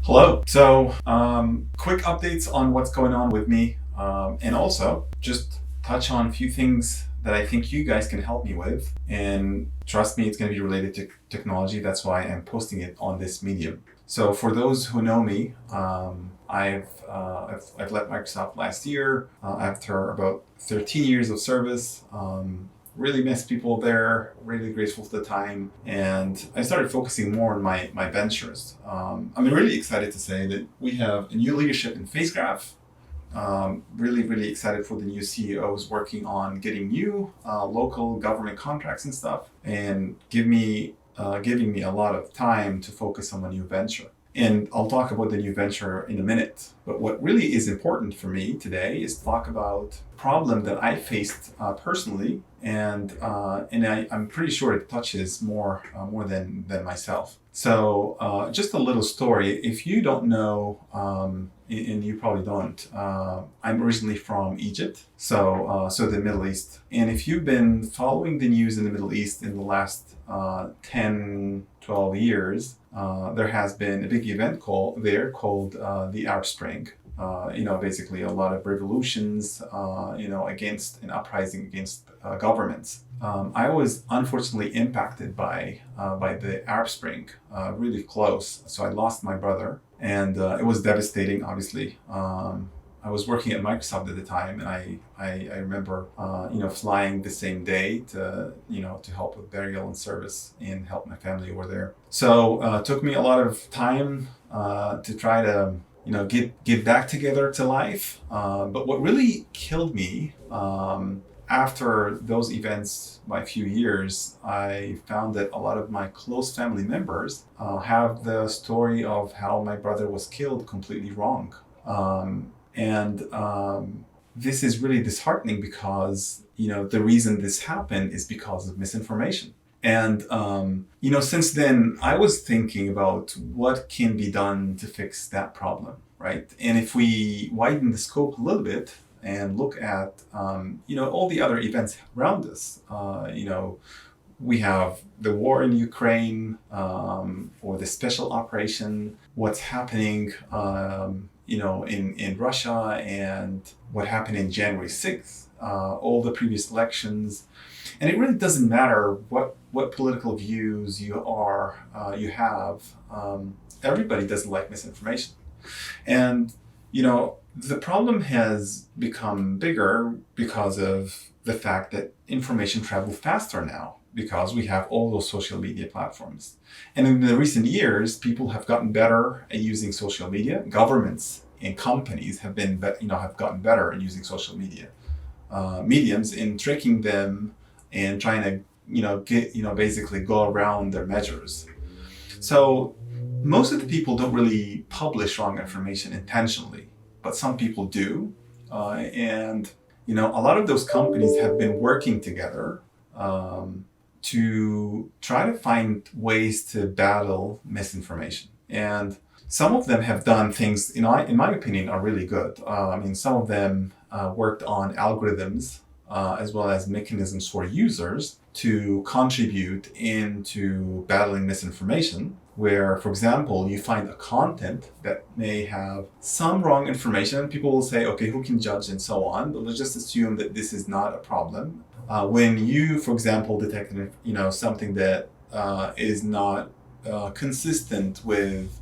Hello. Quick updates on what's going on with me, and also just touch on a few things that I think you guys can help me with. And trust me, it's going to be related to technology. That's why I'm posting it on this medium. So, for those who know me, I've left Microsoft last year after about 13 years of service. Really miss people there, really grateful for the time. And I started focusing more on my ventures. I'm really excited to say that we have a new leadership in FaceGraph. Really excited for the new CEOs working on getting new local government contracts and stuff, and giving me a lot of time to focus on my new venture. And I'll talk about the new venture in a minute. But what really is important for me today is to talk about a problem that I faced personally, and I'm pretty sure it touches more than myself. So just a little story. If you don't know, and you probably don't, I'm originally from Egypt, so the Middle East. And if you've been following the news in the Middle East in the last 10, 12 years, there has been a big event called the Arab Spring. Basically a lot of revolutions, against an uprising against governments. I was unfortunately impacted by the Arab Spring, really close. So I lost my brother, and it was devastating. Obviously, I was working at Microsoft at the time, and I remember flying the same day to help with burial and service and help my family over there. So it took me a lot of time to try to get back together to life. But what really killed me, after those events by a few years, I found that a lot of my close family members have the story of how my brother was killed completely wrong. This is really disheartening because, the reason this happened is because of misinformation. And, since then, I was thinking about what can be done to fix that problem, right? And if we widen the scope a little bit and look at, all the other events around us, we have the war in Ukraine, or the special operation, what's happening, in Russia, and what happened in January 6th, all the previous elections. And it really doesn't matter what political views you have. Everybody doesn't like misinformation. And, the problem has become bigger because of the fact that information travels faster now, because we have all those social media platforms. And in the recent years, people have gotten better at using social media. Governments and companies have gotten better at using social media mediums in tricking them and trying to basically go around their measures. So most of the people don't really publish wrong information intentionally, but some people do. And a lot of those companies have been working together to try to find ways to battle misinformation. And some of them have done things, in my opinion, are really good. Some of them worked on algorithms as well as mechanisms for users to contribute into battling misinformation, where, for example, you find a content that may have some wrong information, and people will say, okay, who can judge and so on, but let's just assume that this is not a problem. When you, for example, detect something that is not consistent with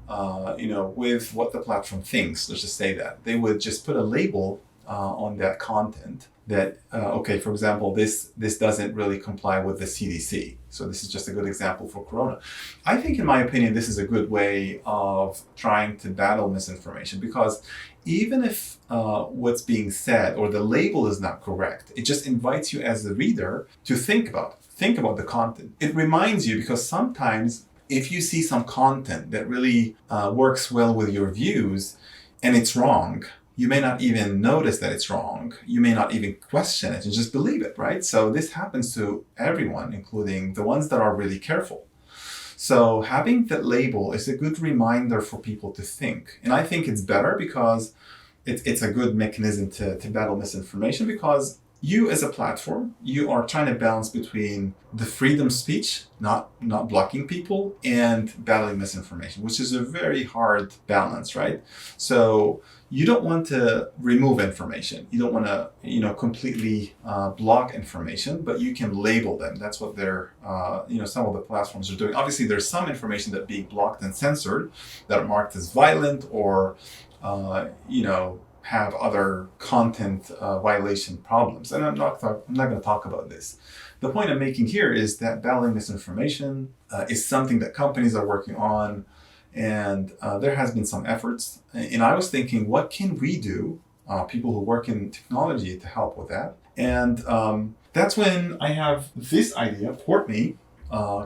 with what the platform thinks, let's just say that, they would just put a label on that content that, okay, for example, this doesn't really comply with the CDC. So this is just a good example for Corona. I think, in my opinion, this is a good way of trying to battle misinformation, because even if what's being said or the label is not correct, it just invites you as a reader to think about the content. It reminds you, because sometimes if you see some content that really works well with your views and it's wrong, you may not even notice that it's wrong. You may not even question it and just believe it, right? So this happens to everyone, including the ones that are really careful. So having that label is a good reminder for people to think. And I think it's better because it's a good mechanism to battle misinformation, because you as a platform, you are trying to balance between the freedom of speech, not blocking people, and battling misinformation, which is a very hard balance, right? So you don't want to remove information. You don't want to, completely block information, but you can label them. That's what some of the platforms are doing. Obviously, there's some information that being blocked and censored that are marked as violent or, have other content violation problems. And I'm not going to talk about this. The point I'm making here is that battling misinformation is something that companies are working on, and there has been some efforts. And I was thinking, what can we do, people who work in technology, to help with that? And that's when I have this idea, PortMe,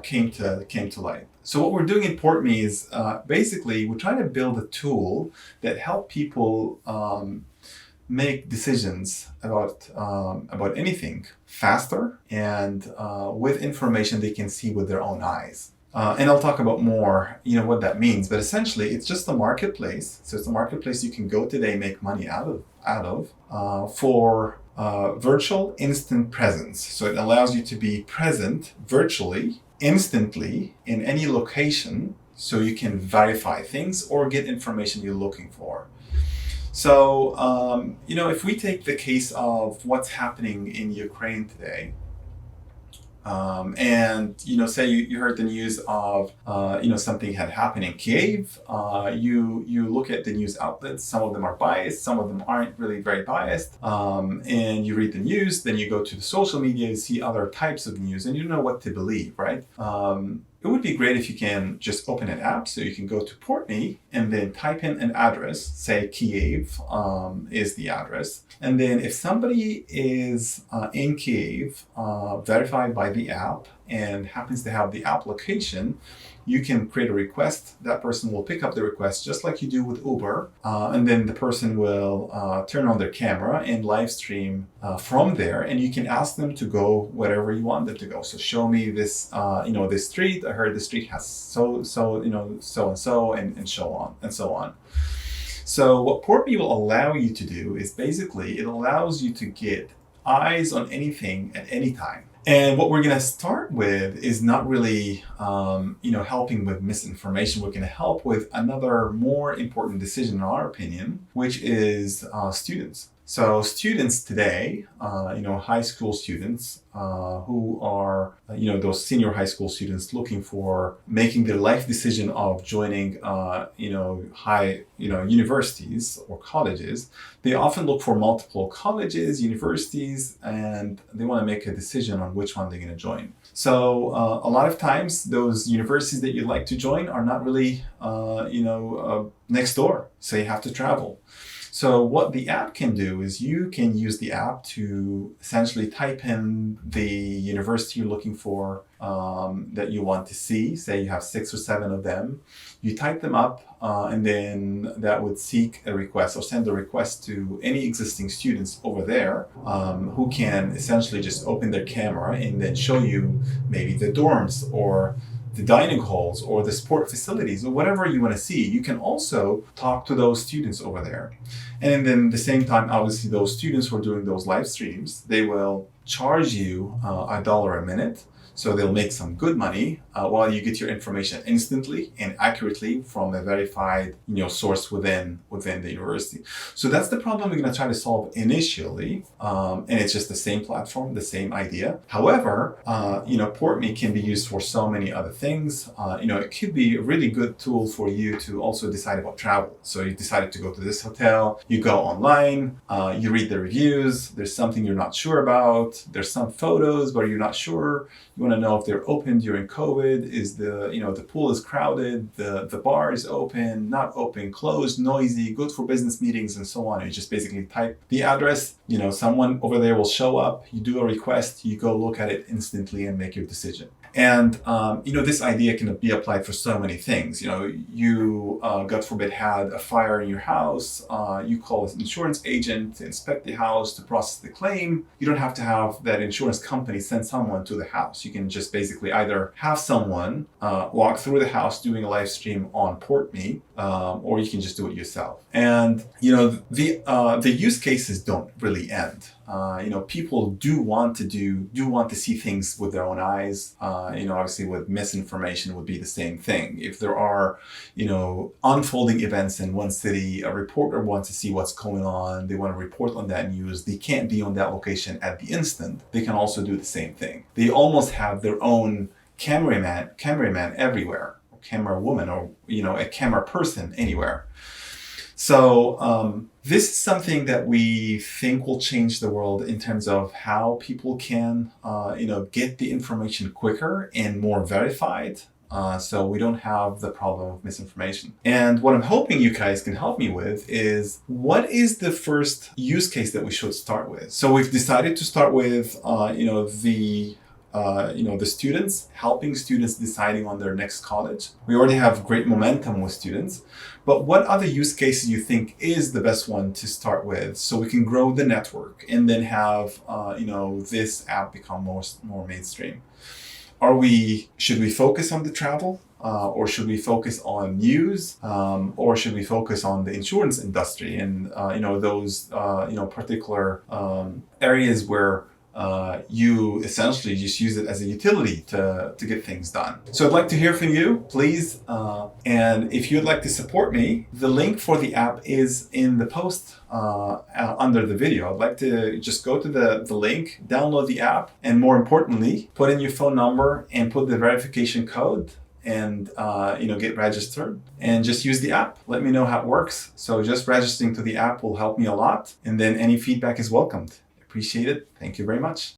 came to light. So what we're doing in PortMe is basically we're trying to build a tool that help people make decisions about anything faster and with information they can see with their own eyes. And I'll talk about more, what that means. But essentially, it's just a marketplace. So it's a marketplace you can go today, make money out of for virtual instant presence. So it allows you to be present virtually, instantly, in any location, so you can verify things or get information you're looking for. So, if we take the case of what's happening in Ukraine today, and say you heard the news of something had happened in Kiev, you look at the news outlets. Some of them are biased, some of them aren't really very biased, and you read the news. Then you go to the social media, you see other types of news, and you know what to believe, right? It would be great if you can just open an app, so you can go to PortMe and then type in an address, say Kiev is the address. And then if somebody is in Kiev, verified by the app, and happens to have the app location, you can create a request. That person will pick up the request just like you do with Uber. And then the person will turn on their camera and live stream from there. And you can ask them to go wherever you want them to go. So show me this, this street. I heard the street has so and so, and so on. So what PortMe will allow you to do is basically it allows you to get eyes on anything at any time. And what we're going to start with is not really, helping with misinformation. We're going to help with another more important decision, in our opinion, which is students. So students today, high school students who are, those senior high school students looking for making their life decision of joining, universities or colleges, they often look for multiple colleges, universities, and they want to make a decision on which one they're going to join. So a lot of times those universities that you'd like to join are not really, next door. So you have to travel. So what the app can do is you can use the app to essentially type in the university you're looking for that you want to see. Say you have 6 or 7 of them. You type them up and then that would seek a request or send a request to any existing students over there who can essentially just open their camera and then show you maybe the dorms or the dining halls or the sport facilities or whatever you want to see. You can also talk to those students over there. And then at the same time, obviously those students who are doing those live streams, they will charge you $1 a minute. So they'll make some good money while you get your information instantly and accurately from a verified source within the university. So that's the problem we're going to try to solve initially. And it's just the same platform, the same idea. However, PortMe can be used for so many other things. It could be a really good tool for you to also decide about travel. So you decided to go to this hotel, you go online, you read the reviews, there's something you're not sure about, there's some photos but you're not sure. You want to know if they're open during COVID. Is the pool is crowded, the bar is open, not open, closed, noisy, good for business meetings, and so on. You just basically type the address. Someone over there will show up. You do a request. You go look at it instantly and make your decision. And, this idea can be applied for so many things. You, God forbid, had a fire in your house. You call an insurance agent to inspect the house, to process the claim. You don't have to have that insurance company send someone to the house. You can just basically either have someone walk through the house doing a live stream on PortMe, or you can just do it yourself. And, the use cases don't really end. People do want to see things with their own eyes. Obviously with misinformation would be the same thing. If there are, unfolding events in one city, a reporter wants to see what's going on. They want to report on that news. They can't be on that location at the instant. They can also do the same thing. They almost have their own cameraman everywhere, or camera woman, or, a camera person anywhere. So this is something that we think will change the world in terms of how people can, get the information quicker and more verified. So we don't have the problem of misinformation. And what I'm hoping you guys can help me with is, what is the first use case that we should start with? So we've decided to start with, the students, helping students deciding on their next college. We already have great momentum with students, but what other use cases you think is the best one to start with, so we can grow the network and then have, this app become more mainstream? Should we focus on the travel? Or should we focus on news? Or should we focus on the insurance industry and, those, particular areas where you essentially just use it as a utility to get things done. So I'd like to hear from you, please. And if you'd like to support me, the link for the app is in the post under the video. I'd like to just go to the link, download the app, and more importantly, put in your phone number and put the verification code and get registered and just use the app. Let me know how it works. So just registering to the app will help me a lot. And then any feedback is welcomed. Appreciate it. Thank you very much.